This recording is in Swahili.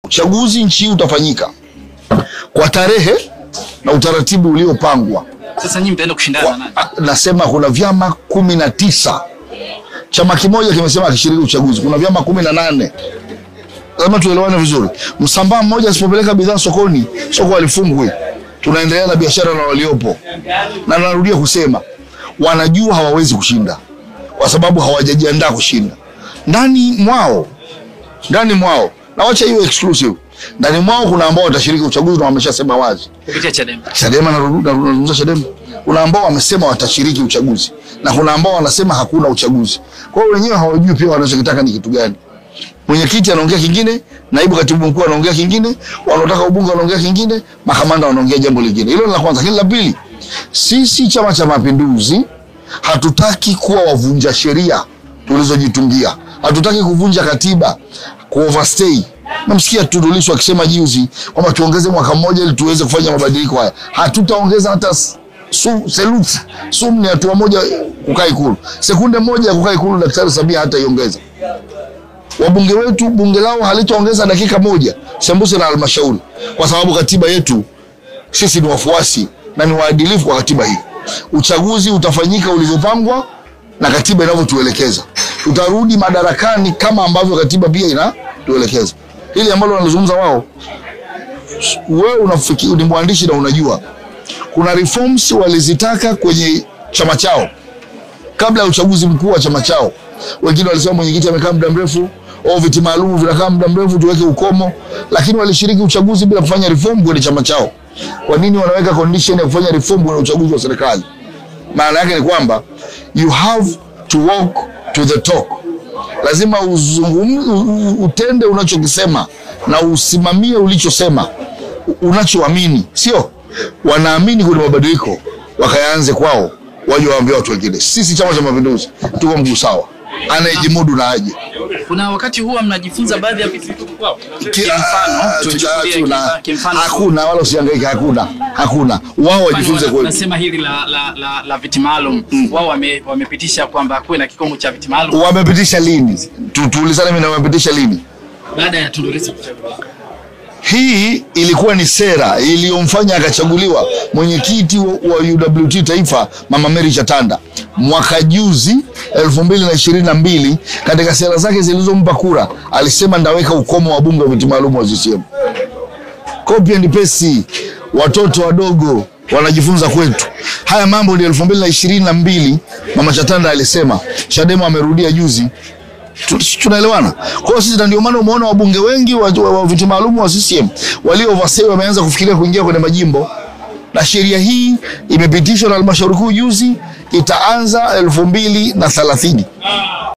Uchaguzi nchi utafanyika kwa tarehe na utaratibu uliopangwa. Sasa nyinyi mtaenda kushindana na nani? Nasema kuna vyama 19. Chama kimoja kimesema akishiriki uchaguzi. Kuna vyama 18. Lazima tuelewane vizuri. Msambaa mmoja asipopeleka bidhaa sokoni, soko halifungwi. Tunaendelea na biashara na waliopo. Na narudia kusema, wanajua hawawezi kushinda kwa sababu hawajajiandaa kushinda. Ndani mwao. Na wacha hiyo exclusive. Ndani mwao kuna ambao watashiriki uchaguzi na wameshasema wazi. Kupitia Chadema. Chadema na Chadema. Kuna ambao wamesema watashiriki uchaguzi na kuna ambao wanasema hakuna uchaguzi. Kwa hiyo wenyewe hawajui pia wanachotaka ni kitu gani. Mwenyekiti anaongea kingine, naibu katibu mkuu anaongea kingine, wanaotaka ubunge wanaongea kingine, makamanda wanaongea jambo lingine. Hilo ni la kwanza. Hilo la pili, sisi Chama cha Mapinduzi hatutaki kuwa wavunja sheria tulizojitungia. Hatutaki kuvunja katiba, ku-overstay. Namsikia Tundu Lissu akisema juzi kwamba tuongeze mwaka mmoja ili tuweze kufanya mabadiliko haya. Hatutaongeza hata ni hatua moja kukaa Ikulu. Sekunde moja ya kukaa Ikulu Daktari Samia hata iongeza. Wabunge wetu bunge lao halitaongeza dakika moja sembuse na halmashauri kwa sababu katiba yetu sisi ni wafuasi na ni waadilifu kwa katiba hii. Uchaguzi utafanyika ulivyopangwa na katiba inavyotuelekeza. Tutarudi madarakani kama ambavyo katiba pia inatuelekeza. Hili ambalo wanazungumza wao, wewe unafikiri ni mwandishi na unajua kuna reforms walizitaka kwenye chama chao kabla ya uchaguzi mkuu wa chama chao. Wengine walisema mwenyekiti amekaa muda mrefu, au viti maalum vinakaa muda mrefu, tuweke ukomo, lakini walishiriki uchaguzi bila kufanya reform kwenye chama chao. Kwa nini wanaweka condition ya kufanya reform kwenye uchaguzi wa serikali? Maana yake ni kwamba you have to walk to the talk. Lazima utende unachokisema na usimamie ulichosema, unachoamini. Sio wanaamini kuna mabadiliko wakaanze kwao waje waambie watu wengine. Sisi Chama cha Mapinduzi tuko mguu sawa, anayejimudu na aje. Kuna wakati huwa mnajifunza baadhi ya vitu kwao. Kimfano hakuna, wala usihangaike, hakuna. Wao wajifunze kweli. Nasema hili la viti maalum, wao wamepitisha kwamba kuwe na kikomo cha viti maalum. Wamepitisha lini? Tuulizane mimi na wamepitisha lini? Baada ya Tundu Lissu kuchaguliwa. Hii ilikuwa ni sera iliyomfanya akachaguliwa mwenyekiti wa UWT taifa Mama Mary Chatanda mwaka juzi 2022. Katika sera zake zilizompa kura alisema ndaweka ukomo wa bunge wa viti maalum wa CCM. Copy and paste, watoto wadogo wanajifunza kwetu. Haya mambo ni 2022 Mama Chatanda alisema. Chadema amerudia juzi. Tunaelewana? Kwa hiyo sisi ndio maana umeona wabunge wengi wa viti maalum wa CCM walio overstay wameanza kufikiria kuingia kwenye majimbo. Na sheria hii imepitishwa na halmashauri kuu juzi, itaanza 2030.